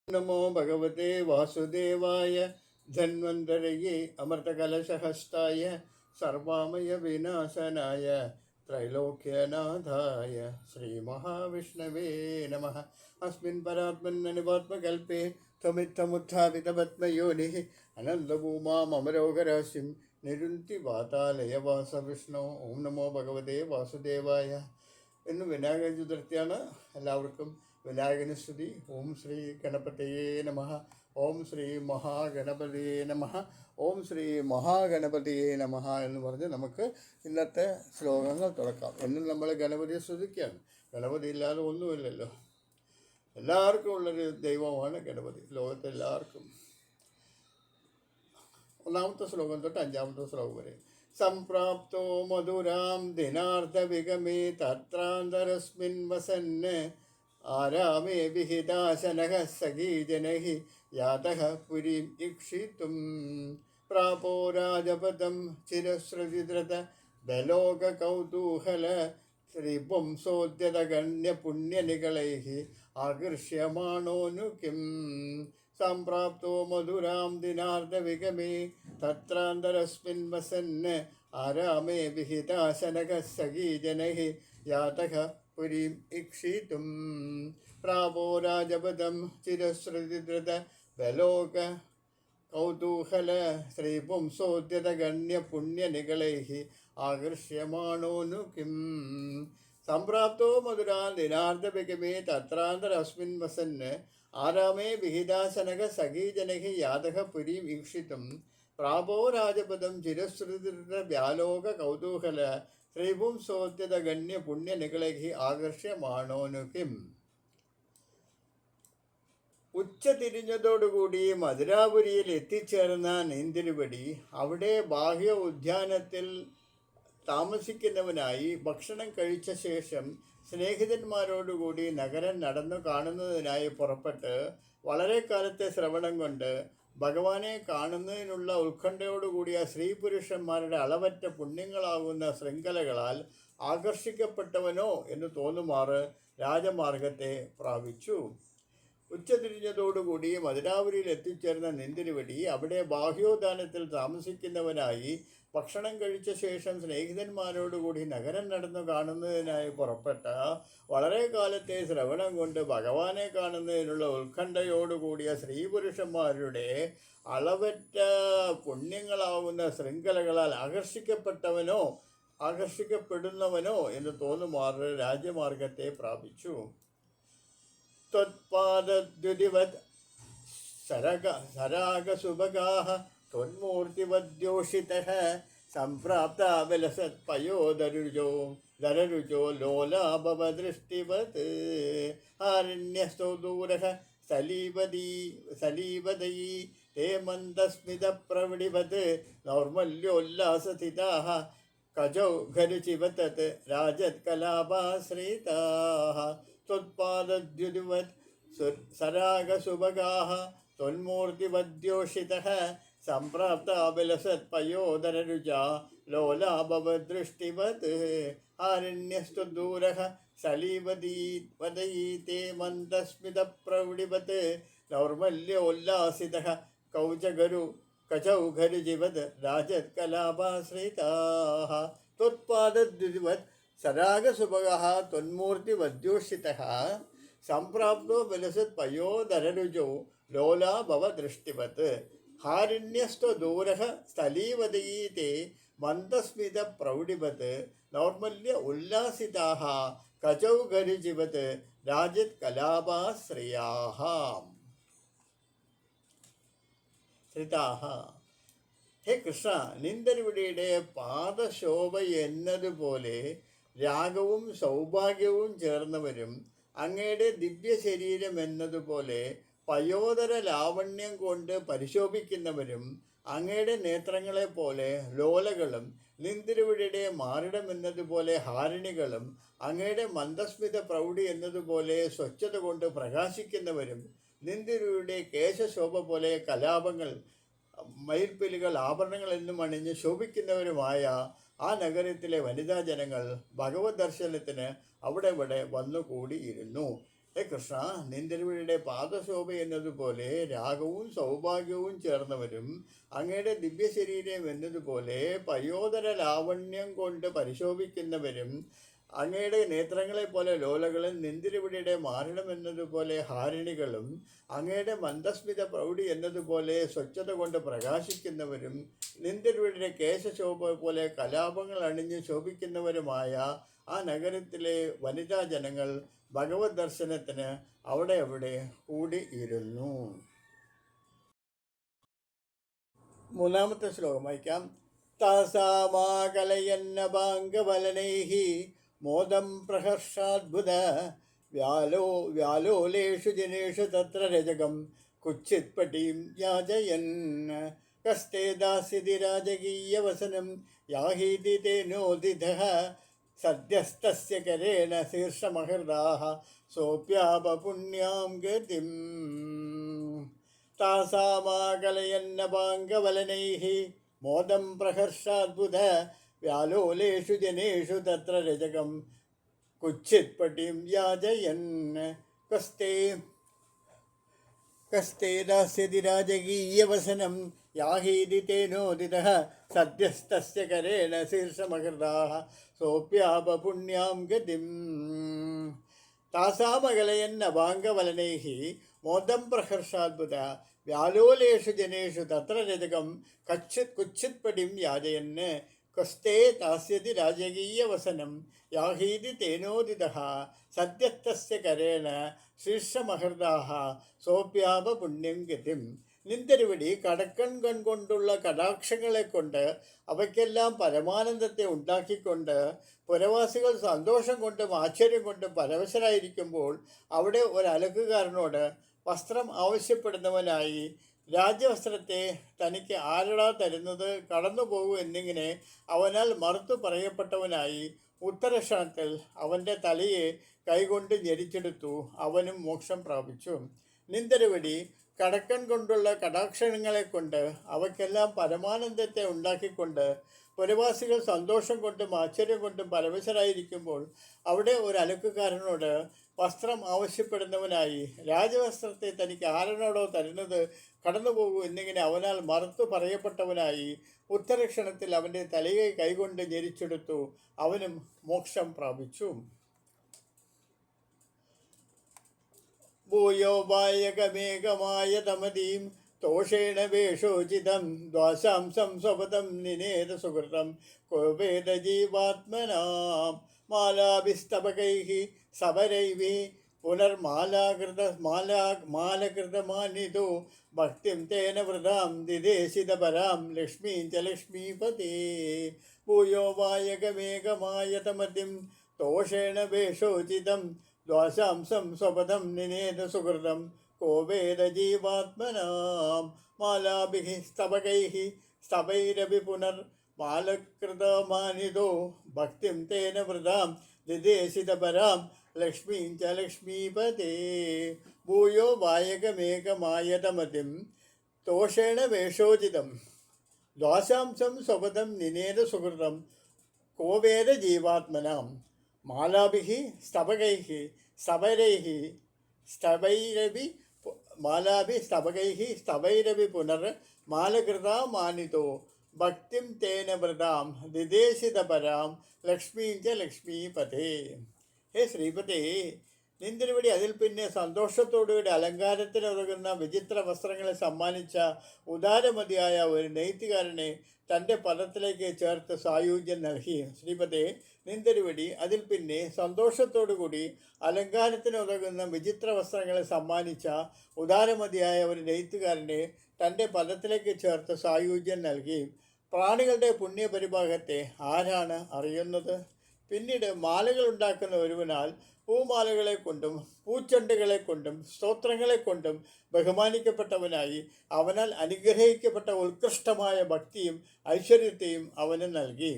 नमो भगवते वासुदेवाय धन्वन्तरये अमृतकलशहस्ताय सर्वामय विनाशनाय त्रैलोक्यनाथाय श्रीमहाविष्णवे नमः। अस्मिन् परात्मन्ननुपात्मकल्पे त्वमित्थमुत्थापितपद्मयोनिः अनन्तभूमामरोगराशिं निरुन्ति वातालयवासविष्णो। ഓം നമോ ഭഗവതേ വാസുദേവായ. ഇന്ന് വിനായക ചതുർത്ഥിയാണ്. എല്ലാവർക്കും വിനായകന് സ്തുതി. ഓം ശ്രീ ഗണപതയേ നമഃ. ഓം ശ്രീ മഹാഗണപതിയേ നമഃ. ഓം ശ്രീ മഹാഗണപതിയേ നമഃ എന്ന് പറഞ്ഞ് നമുക്ക് ഇന്നത്തെ ശ്ലോകങ്ങൾ തുറക്കാം. എന്നും നമ്മൾ ഗണപതിയെ സ്തുതിക്കുകയാണ്. ഗണപതി ഇല്ലാതെ ഒന്നുമില്ലല്ലോ. എല്ലാവർക്കും ഉള്ളൊരു ദൈവമാണ് ഗണപതി, ലോകത്തെല്ലാവർക്കും. ഒന്നാമത്തെ ശ്ലോകം തൊട്ട് അഞ്ചാമത്തെ ശ്ലോകം വരെ. സംപ്രാപ്തോ മധുരാം ദിനാർദ്ധവിഗമേ തത്രാന്തരസ്മിൻ വസന് ആരാമേ വിഹിതാശനഃ സഖീജനഃ യാതഃ പുരീം ഈക്ഷിതും പ്രാപോ രാജപദം ചിരശ്രുതിദ്രത ബലോക കൗതൂഹല ശ്രീപുംസോദ്യതഗണ്യ പുണ്യനികളൈഃ ആകർഷ്യമാണോനു കിം. സംപ്രാപ്തോ മധുരാം ദിനാർദ്ധവിഗമേ തത്രാന്തരസ്മിൻ വസന് ആരാമേ വിഹിതാശനഃ സഖീജനഃ യാതഃ പുരീം ഈക്ഷിതും പ്രാപോ രാജപദം ചിരശ്രുതിദ്രത ബലോക കൗതൂഹല ശ്രീപുംസോദ്യതഗണ്യ പുണ്യനികളൈഃ ആകർഷ്യമാണോനു കിം. സംപ്രാപ്തോ മധുരാം ദിനാർദ്ധവിഗമേ തത്രാന്തരസ്മിൻ വസന് ആരാമേ വിഹിതാശനഃ സഖീജനഃ യാതഃ പുരീം ഈക്ഷിതും പ്രാപോ രാജപദം ചിരശ്രുതിദ്രത വ്യാലോക കൗതൂഹല ശ്രീപുംസോദ്യതഗണ്യ പുണ്യനികളൈഃ ആകർഷ്യമാണോനു കിം. ഉച്ച തിരിഞ്ഞതോടുകൂടി മധുരാപുരിയിൽ എത്തിച്ചേർന്ന നീന്തിരുവടി അവിടെ ബാഹ്യ ഉദ്യാനത്തിൽ താമസിക്കുന്നവനായി ഭക്ഷണം കഴിച്ച ശേഷം സ്നേഹിതന്മാരോടുകൂടി നഗരം നടന്നു കാണുന്നതിനായി പുറപ്പെട്ട് വളരെ കാലത്തെ ശ്രവണം കൊണ്ട് ഭഗവാനെ കാണുന്നതിനുള്ള ഉത്കണ്ഠയോടുകൂടിയ സ്ത്രീ പുരുഷന്മാരുടെ അളവറ്റ പുണ്യങ്ങളാകുന്ന ശൃംഖലകളാൽ ആകർഷിക്കപ്പെട്ടവനോ എന്ന് തോന്നുമാറ് രാജമാർഗത്തെ പ്രാപിച്ചു. ഉച്ചതിരിഞ്ഞതോടുകൂടി മധുരാപുരിയിൽ എത്തിച്ചേർന്ന നീന്തിരുവടി അവിടെ ബാഹ്യോദ്യാനത്തിൽ താമസിക്കുന്നവനായി ഭക്ഷണം കഴിച്ച ശേഷം സ്നേഹിതന്മാരോടുകൂടി നഗരം നടന്നു കാണുന്നതിനായി പുറപ്പെട്ട വളരെ കാലത്തെ ശ്രവണം കൊണ്ട് ഭഗവാനെ കാണുന്നതിനുള്ള ഉത്കണ്ഠയോടുകൂടിയ സ്ത്രീ പുരുഷന്മാരുടെ അളവറ്റ പുണ്യങ്ങളാവുന്ന ശൃംഖലകളാൽ ആകർഷിക്കപ്പെടുന്നവനോ എന്ന് തോന്നുമാറ് രാജ്യമാർഗത്തെ പ്രാപിച്ചു. ത്വത്പാദദ്യുതിവത് സരാഗസുഭഗാഃ ത്വന്മൂർത്തിവദ്യോഷിതഃ സംപ്രാപ്താ വിലസത്പയോദരുചോ ലോലാഭവദൃഷ്ടിവത് ആരണ്യസ്ഥോ ദൂരഃ സലീവദയീ തേ മന്ദസ്മിതപ്രവിടിവത് നൗർമല്യോല്ലാസസ്ഥിതാഃ കജൗഘരുചിവതത് രാജത്കലാപാശ്രിതാഃ. ത്വത്പാദദ്യുതിവത് സരാഗസുഭഗാഃ ത്വന്മൂർത്തിവദ്യോഷിതഃ സംപ്രാപ്താ വിലസത്പയോദരരുചാ ലോലാഭവദൃഷ്ടിവത് ആരണ്യസ്ത്വദൂരഃ സലീവദയീ തേ മന്ദസ്മിതപ്രൗഢിവത് നൗർമല്യോല്ലാസിതഃ കചൗഘരുചിവത് രാജത്കലാപാശ്രിതാഃ. ത്വത്പാദദ്യുതിവത് സരാഗസുഭഗഃ ത്വന്മൂർത്തിവദ്യോഷിതഃ സംപ്രാപ്തോ വിലസത്പയോദരരുചോ ലോലാഭവദൃഷ്ടിവത് ഹാരണ്യസ്ത്വദൂരഃ സ്ഥലീവദയീ തേ മന്ദസ്മിതപ്രൗഢിവത് നൗർമല്യ ഉല്ലാസിതാഃ കചൗഘരുചിവത് രാജത്കലാപാശ്രയാഃ. ഹേ കൃഷ്ണ, നീന്തരുവിടിയുടെ പാദശോഭ എന്നതുപോലെ രാഗവും സൗഭാഗ്യവും ചേർന്നവരും അങ്ങയുടെ ദിവ്യ ശരീരം എന്നതുപോലെ പയോദര ലാവണ്യം കൊണ്ട് പരിശോഭിക്കുന്നവരും അങ്ങയുടെ നേത്രങ്ങളെപ്പോലെ ലോലകളും നീന്തിരുവിടിയുടെ മാറിടം എന്നതുപോലെ ഹാരിണികളും അങ്ങയുടെ മന്ദസ്മിത പ്രൗഢി എന്നതുപോലെ സ്വച്ഛത കൊണ്ട് പ്രകാശിക്കുന്നവരും നീന്തിരുവിയുടെ കേശശോഭ പോലെ കലാപങ്ങൾ മയിൽപ്പിലുകൾ ആഭരണങ്ങൾ എന്നും അണിഞ്ഞ് ശോഭിക്കുന്നവരുമായ ആ നഗരത്തിലെ വനിതാ ജനങ്ങൾ ഭഗവത് ദർശനത്തിന് അവിടെ ഇവിടെ വന്നുകൂടിയിരുന്നു. ഹേ കൃഷ്ണ, നിന്തിരുവഴിയുടെ പാദശോഭ എന്നതുപോലെ രാഗവും സൗഭാഗ്യവും ചേർന്നവരും അങ്ങയുടെ ദിവ്യശരീരം എന്നതുപോലെ പയോദര ലാവണ്യം കൊണ്ട് പരിശോഭിക്കുന്നവരും അങ്ങയുടെ നേത്രങ്ങളെപ്പോലെ ലോലകളും നിന്തിരുവടിയുടെ മാരണം എന്നതുപോലെ ഹാരിണികളും അങ്ങയുടെ മന്ദസ്മിത പ്രൗഢി എന്നതുപോലെ സ്വച്ഛത കൊണ്ട് പ്രകാശിക്കുന്നവരും നിന്തിരുവടിയുടെ കേശശോഭ പോലെ കലാപങ്ങൾ അണിഞ്ഞ് ശോഭിക്കുന്നവരുമായ ആ നഗരത്തിലെ വനിതാ ജനങ്ങൾ ഭഗവത് ദർശനത്തിന് അവിടെ കൂടിയിരുന്നു. മൂന്നാമത്തെ ശ്ലോകം വായിക്കാം. താസാമാകലയന്നഭാംഗവലനൈഃ മോദം പ്രഹർഷാദ്ഭുത വ്യാലോലേഷു ജനേഷു തത്ര രജകം കുച്ചിത് പടീം യാചയൻ കസ്തേ ദാസ്യതി രാജകീയവസനം യാഹീതി തേനോദിതഃ സദ്യസ്തസ്യ കരേണ ശീർഷമഹൃദാഃ സോപ്യാപപുണ്യാം ഗതിം. താസാമാകലയന്നഭാംഗവലനൈഃ മോദം പ്രഹർഷാദ്ഭുത വ്യാലോലേഷു ജനേഷു തത്ര രജകം കുച്ചിത് പടീം യാചയൻ കസ്തേ ദാസ്യതി രാജകീയവസനം യാഹീതി തേനോദിതഃ സദ്യസ്തസ്യ കരേണ ശീർഷമഹൃദാഃ സോപ്യാപപുണ്യാം ഗതിം. താസാമകലയന്നഭാംഗവലനൈഃ മോദം പ്രഹർഷാദ്ഭുത വ്യാലോലേഷു ജനേഷു തത്ര രജകം കുച്ചിത് പടീം യാചയൻ കസ്തേ ദാസ്യതി രാജകീയവസനം യാഹീതി തേനോദിതഃ സദ്യസ്തസ്യ കരേണ ശീർഷമഹൃദാഃ സോപ്യാപപുണ്യം ഗതിം. നിന്തിരുവടി കടക്കൺ കൊണ്ടുള്ള കടാക്ഷങ്ങളെ കൊണ്ട് അവയ്ക്കെല്ലാം പരമാനന്ദത്തെ ഉണ്ടാക്കിക്കൊണ്ട് പുരവാസികൾ സന്തോഷം കൊണ്ടും ആശ്ചര്യം കൊണ്ടും പരവശരായിരിക്കുമ്പോൾ അവിടെ ഒരലക്കുകാരനോട് വസ്ത്രം ആവശ്യപ്പെടുന്നവനായി രാജ്യവസ്ത്രത്തെ തനിക്ക് ആരടാ തരുന്നത്, കടന്നു പോകൂ എന്നിങ്ങനെ അവനാൽ മറുത്തു പറയപ്പെട്ടവനായി ഉത്തരക്ഷണത്തിൽ അവൻ്റെ തലയെ കൈകൊണ്ട് ഞെരിച്ചെടുത്തു. അവനും മോക്ഷം പ്രാപിച്ചു. നിന്തിരുവടി കടക്കൺ കൊണ്ടുള്ള കടാക്ഷണങ്ങളെ കൊണ്ട് അവയ്ക്കെല്ലാം പരമാനന്ദത്തെ ഉണ്ടാക്കിക്കൊണ്ട് പുരവാസികൾ സന്തോഷം കൊണ്ടും ആശ്ചര്യം കൊണ്ടും പരവശരായിരിക്കുമ്പോൾ അവിടെ ഒരു അലക്കുകാരനോട് വസ്ത്രം ആവശ്യപ്പെടുന്നവനായി രാജവസ്ത്രത്തെ തനിക്ക് ആരനോടോ തരുന്നത് കടന്നു പോകൂ എന്നിങ്ങനെ അവനാൽ മറുത്തു പറയപ്പെട്ടവനായി ഉത്തരക്ഷണത്തിൽ അവൻ്റെ തലയെ കൈകൊണ്ട് ഞെരിച്ചെടുത്തു. അവനും മോക്ഷം പ്രാപിച്ചു. ഭൂയോ വായകമേകമായ തമതീം തോഷേണ വേഷോചിതം ദ്വാശാംസം സ്വപദം നിനേത സുഹൃതം കോപേത ജീവാത്മനാം മാലാഭിസ്തപകൈഃ സവരൈഃ പുനർമാലാകൃതമാനിതോ ഭക്തിം തേന വൃതാം ദിദേശിതപരാം ലക്ഷ്മീം ച ലക്ഷ്മീപതേ. ഭൂയോ വായകമേകമായ തമതിം തോഷേണ വേഷോചിതം ദ്വാശാംസം സ്വപദം നിനേത സുഹൃതം കോപേത ജീവാത്മനാം മാലാഭിഃ സ്തപകൈഃ സ്തപൈരപി പുനർമാലകൃതമാനിതോ ഭക്തിം തേന വൃതാം ദിദേശിതപരാം ലക്ഷ്മീം ച ലക്ഷ്മീപതേ. ഭൂയോ വായകമേകമായ തമതിം തോഷേണ വേഷോചിതം ദ്വാശാംസം സ്വപദം നിനേത സുഹൃതം കോപേത ജീവാത്മനാം മാലാഭിഃ സ്തപകൈഃ സ്തപൈരൈഃ സ്തപൈരപി സ്തപൈരപി പുനർമാലകൃതമാനിതോ ഭക്തിം തേന വൃതാം ദിദേശിതപരാം ലക്ഷ്മീം ച ലക്ഷ്മീപതേ. ഹേ ശ്രീപതേ, നിന്തിരുവടി അതിൽ പിന്നെ സന്തോഷത്തോടുകൂടി അലങ്കാരത്തിനുതകുന്ന വിചിത്ര വസ്ത്രങ്ങളെ സമ്മാനിച്ച ഉദാരമതിയായ ഒരു നെയ്ത്തുകാരനെ തൻ്റെ പദത്തിലേക്ക് ചേർത്ത് സായുജ്യം നൽകി. ശ്രീപതേ, നിന്തിരുവടി അതിൽ പിന്നെ സന്തോഷത്തോടുകൂടി അലങ്കാരത്തിനുതകുന്ന വിചിത്ര വസ്ത്രങ്ങളെ സമ്മാനിച്ച ഉദാരമതിയായ ഒരു നെയ്ത്തുകാരനെ തൻ്റെ പദത്തിലേക്ക് ചേർത്ത് സായുജ്യം നൽകി. പ്രാണികളുടെ പുണ്യപരിഭാഗത്തെ ആരാണ് അറിയുന്നത്? പിന്നീട് മാലകൾ ഉണ്ടാക്കുന്ന ഒരുവനാൽ പൂമാലകളെ കൊണ്ടും പൂച്ചെണ്ടുകളെ കൊണ്ടും സ്തോത്രങ്ങളെ കൊണ്ടും ബഹുമാനിക്കപ്പെട്ടവനായി അവനാൽ അനുഗ്രഹിക്കപ്പെട്ട ഉത്കൃഷ്ടമായ ഭക്തിയും ഐശ്വര്യത്തെയും അവന് നൽകി.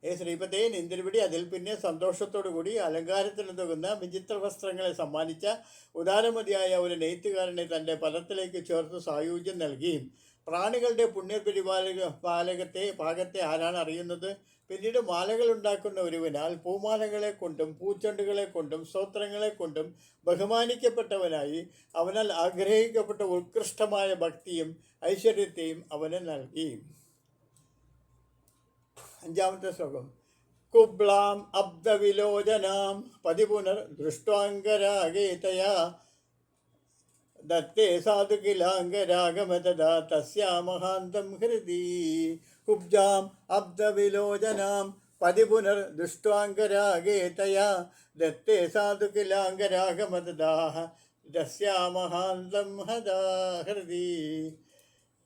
ശ്രീപതേ, നിന്തിരുവടി അതിൽ പിന്നെ സന്തോഷത്തോടുകൂടി അലങ്കാരത്തിനുതകുന്ന വിചിത്ര വസ്ത്രങ്ങളെ സമ്മാനിച്ച ഉദാരമതിയായ ഒരു നെയ്ത്തുകാരനെ തൻ്റെ പദത്തിലേക്ക് ചേർത്ത് സായുജ്യം നൽകി. പ്രാണികളുടെ പാകത്തെ ആരാണ് അറിയുന്നത്? പിന്നീട് മാലകൾ ഉണ്ടാക്കുന്ന ഒരുവനാൽ പൂമാലകളെ കൊണ്ടും പൂച്ചെണ്ടുകളെ കൊണ്ടും സ്തോത്രങ്ങളെ കൊണ്ടും ബഹുമാനിക്കപ്പെട്ടവനായി അവനാൽ ആഗ്രഹിക്കപ്പെട്ട ഉത്കൃഷ്ടമായ ഭക്തിയും ഐശ്വര്യത്തെയും അവന് നൽകി. 5-ാമത്തെ ശ്ലോകം. കുബ്ലാം അബ്ദവിലോചനാം പതിപുനർ ദൃഷ്ടാംഗരാഗേതയാ ദത്തേ സാധു കിലാംഗരാഗമതദാ തസ്യാമഹാന്തം ഹൃദി. കുബ്ജാം അബ്ദവിലോചനാം പതിപുനർ ദൃഷ്ടാംഗരാഗേതയാ ദത്തേ സാധു കിലാംഗരാഗമതദാ തസ്യാമഹാന്തം ഹൃദി.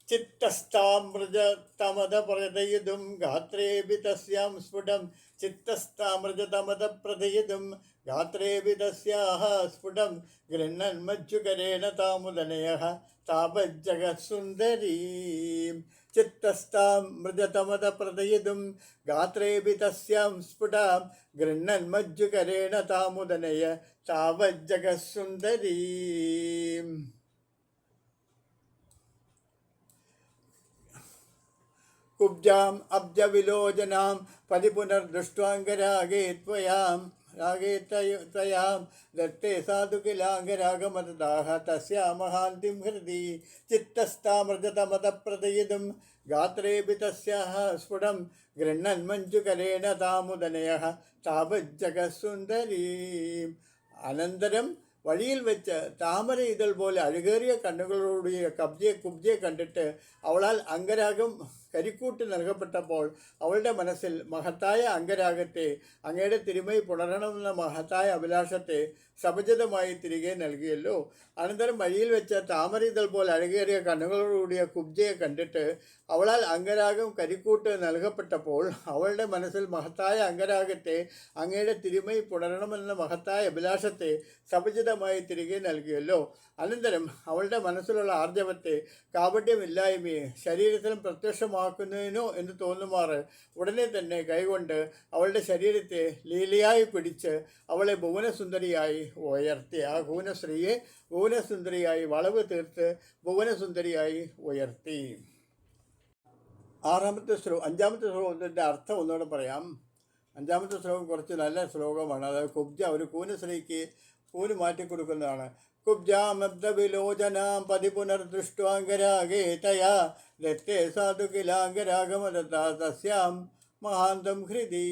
ചിത്തസ്ഥാമൃജതമദപ്രദയിതും ഗാത്രേപി തസ്യാം സ്ഫുടം. ചിത്തസ്ഥാമൃജതമദപ്രദയിതും ഗാത്രേപി തസ്യാഹ സ്ഫുടം. ഗൃഹ്ണന്മജ്ജുകരേണ താമുദനയഃ താപജ്ജഗത്സുന്ദരീം. ചിത്തസ്ഥാമൃജതമദപ്രദയിതും ഗാത്രേപി തസ്യാം സ്ഫുടാം. ഗൃഹ്ണന്മജ്ജുകരേണ താമുദനയ താപജ്ജഗത്സുന്ദരീം. കുബ്ജാം അബ്ജവിലോചനാം പതിപുനർദൃഷ്ടാംഗരാഗേ ത്വയാം ദത്തേ സാധു കിലാംഗരാഗമതദാഹ തസ്യാമഹാന്തിം ഹൃദി. ചിത്തസ്ഥാമൃജതമദപ്രദയിതും ഗാത്രേപി തസ്യാഹ സ്ഫുടം. ഗൃഹ്ണന്മഞ്ജുകരേണ താമുദനയഃ താപജ്ജഗത്സുന്ദരീം. അനന്തരം വഴിയിൽ വെച്ച് താമര ഇതൾ പോലെ അഴുകേറിയ കണ്ണുകളോടുകൂടിയ കുബ്ജയെ കണ്ടിട്ട് അവളാൽ അംഗരാഗം കരിക്കൂട്ട് നൽകപ്പെട്ടപ്പോൾ അവളുടെ മനസ്സിൽ മഹത്തായ അംഗരാഗത്തെ, അങ്ങയുടെ തിരുമൈ പുണരണമെന്ന മഹത്തായ അഭിലാഷത്തെ സമുചിതമായി തിരികെ നൽകിയല്ലോ. അനന്തരം വഴിയിൽ വെച്ച് താമര ഇതൾ പോലെ അഴുകേറിയ കണ്ണുകളോടുകൂടിയ കുബ്ജയെ കണ്ടിട്ട് അവളാൽ അംഗരാഗം കരിക്കൂട്ട് നൽകപ്പെട്ടപ്പോൾ അവളുടെ മനസ്സിൽ മഹത്തായ അംഗരാഗത്തെ, അങ്ങയുടെ തിരുമൈ പുണരണമെന്ന മഹത്തായ അഭിലാഷത്തെ സമുചിതമായി തിരികെ നൽകിയല്ലോ. അനന്തരം അവളുടെ മനസ്സിലുള്ള ആർജവത്തെ, കാപട്യമില്ലായ്മയെ ശരീരത്തിലും പ്രത്യക്ഷമാക്കുന്നതിനോ എന്ന് തോന്നുമാറ് ഉടനെ തന്നെ കൈകൊണ്ട് അവളുടെ ശരീരത്തെ ലീലയായി പിടിച്ച് അവളെ ഭുവനസുന്ദരിയായി ഉയർത്തി. ആ ഭുവനശ്രീയെ ഭുവനസുന്ദരിയായി വളവ് തീർത്ത് ഭുവനസുന്ദരിയായി ഉയർത്തി. 5-ാമത്തെ ശ്ലോകത്തിൻ്റെ അർത്ഥം ഒന്നുകൂടെ പറയാം. 5-ാമത്തെ ശ്ലോകം കുറച്ച് നല്ല ശ്ലോകമാണ്. അതായത് കുബ്ജ ഒരു കൂനശ്രീക്ക് കൂന് മാറ്റിക്കൊടുക്കുന്നതാണ്. കുബ്ജാമബ്ദവിലോചനാം പതിപുനർദൃഷ്ടാംഗരാഗേ തയാ ദത്തേ സാധു കിലാംഗരാഗമതദാ തസ്യാം മഹാന്തം ഹൃദി.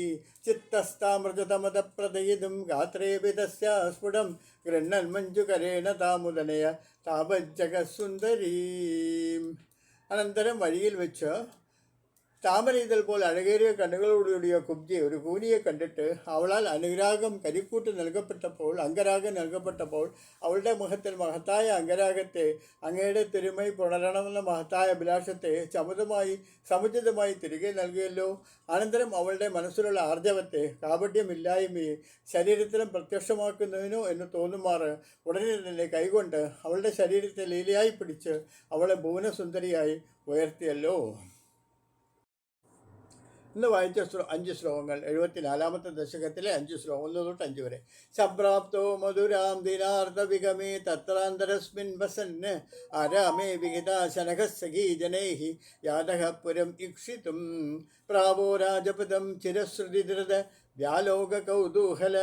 ചിത്തസ്ഥാമൃജതമദപ്രദയിതും ഗാത്രേപി തസ്യാ സ്ഫുടം. ഗൃഹ്ണന്മഞ്ജുകരേണ താമുദനയ താപജ്ജഗത്സുന്ദരീം. അനന്തരം വഴിയിൽ വെച്ച് താമര ഇതൾ പോലെ അഴകേറിയ കണ്ണുകളോടുകൂടിയ കുബ്ജയെ, ഒരു കൂനിയെ കണ്ടിട്ട് അവളാൽ അനുരാഗം കരിക്കൂട്ട് നൽകപ്പെട്ടപ്പോൾ, അംഗരാഗം നൽകപ്പെട്ടപ്പോൾ അവളുടെ മുഖത്തിൽ മഹത്തായ അംഗരാഗത്തെ, അങ്ങയുടെ തിരുമൈ പുണരണമെന്ന മഹത്തായ അഭിലാഷത്തെ സമുചിതമായി തിരികെ നൽകിയല്ലോ. അനന്തരം അവളുടെ മനസ്സിലുള്ള ആർജവത്തെ, കാപട്യമില്ലായ്മയെ ശരീരത്തിലും പ്രത്യക്ഷമാക്കുന്നതിനോ എന്ന് തോന്നുമാറ് ഉടനെ തന്നെ കൈകൊണ്ട് അവളുടെ ശരീരത്തെ ലീലയായി പിടിച്ച് അവളെ ഭുവനസുന്ദരിയായി ഉയർത്തിയല്ലോ. ഇന്ന് വായിച്ച 5 ശ്ലോകങ്ങൾ 74-ാമത്തെ ദശകത്തിലെ 5 ശ്ലോകം 1 തൊട്ട് 5 വരെ. സംപ്രാപ്തോ മധുരാം ദിനാർദ്ധ വിഗമേ തത്രാന്തരസ്മിൻ വസന് ആരാമേ വിഹിതാശനഖസഖീ ജനൈഃ യാതഃ പുരം ഇക്ഷിതും. പ്രാവോ രാജപദം ചിരശ്രുതിധൃത വ്യാലോക കൗതൂഹല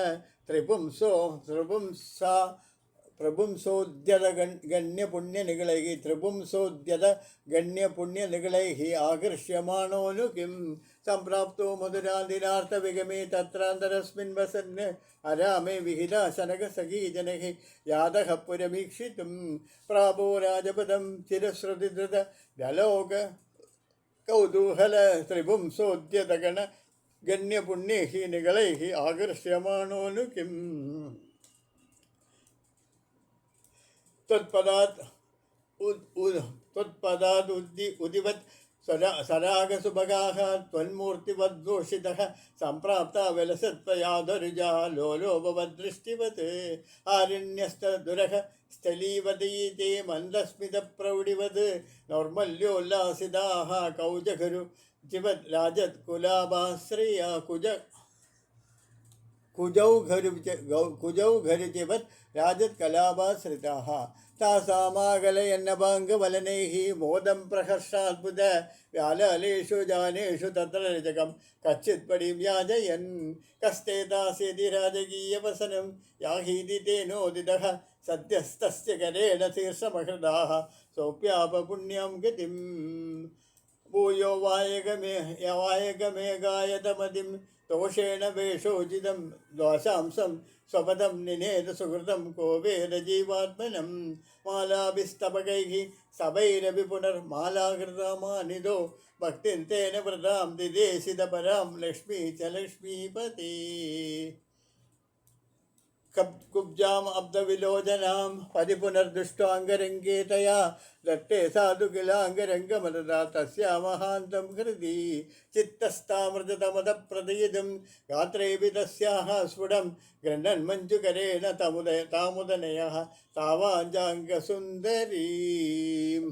പ്രപുംസോദ്യത ഗണ്യപുണ്യനികളൈः ആകർഷ്യമാണോനു കിം. സംപ്രാപ്തോ മധുരാദിനാർത്ഥ വിഗമേ തത്രാന്തരസ്മിൻ വസന് അരാമേ വിഹിതാശനഖസഖീ ജനൈഃ യാതഃ പുരമീക്ഷിതും. പ്രാപോ രാജപദം ചിരശ്രുതിധൃത വ്യാലോക കൗതൂഹല ത്രിപുംസോദ്യത ഗണ്യപുണ്യൈः ആകർഷ്യമാണോനു കിം. ത്വത്പദാത് ഉദിവത് സരാഗസുഭഗാഃ ത്വന്മൂർത്തിവദ്ഘോഷിതഃ സംപ്രാപ്ത വിലസത്വയാധരുജാ ലോലോപവദൃഷ്ടിവത്. ആരണ്യസ്ഥദുരഃ സ്ഥലീവതീതേ മന്ദസ്മിതപ്രൗഢിവത് നൗർമല്യോല്ലാസിതാഃ കൗജഗരു ജിവത് രാജത് കുലാഭാശ്രയ कुजौघरुचिवत् राजत्कलाभाश्रिताः तासामाकलयन्नभाङ्गवलनैः मोदं प्रहर्षाद्भुत व्याललेषु जानेषु तत्र रजकं कच्चित् परिव्याजयन् कस्ते दास्यति राजकीयवसनं याहीति तेनोदितः सद्यस्तस्य करेण शीर्षमहृदाः सोऽप्यापपुण्यं गतिम् भूयो वायकमेघायतमतिं तोषेण वेषोचितं द्वाशांसं स्वपदं निनेद सुहृदं को वेद जीवात्मनं मालाभिस्तपकैः सभैरपि पुनर्मालाकृतमानिदो भक्तिं तेन व्रतां दिदेशितपरां लक्ष्मी च लक्ष्मीपति कुब्जाम् अब्दविलोचनां परिपुनर्दुष्टाङ्गरङ्गेतया दत्ते साधु किलाङ्गरङ्गमददा तस्या महान्तं हृदि चित्तस्तामृतमदप्रदयितुं गात्रेऽपि तस्याः स्फुटं गृह्णन् मञ्जुकरेण तामुदनयः तावाञ्जाङ्गसुन्दरीम्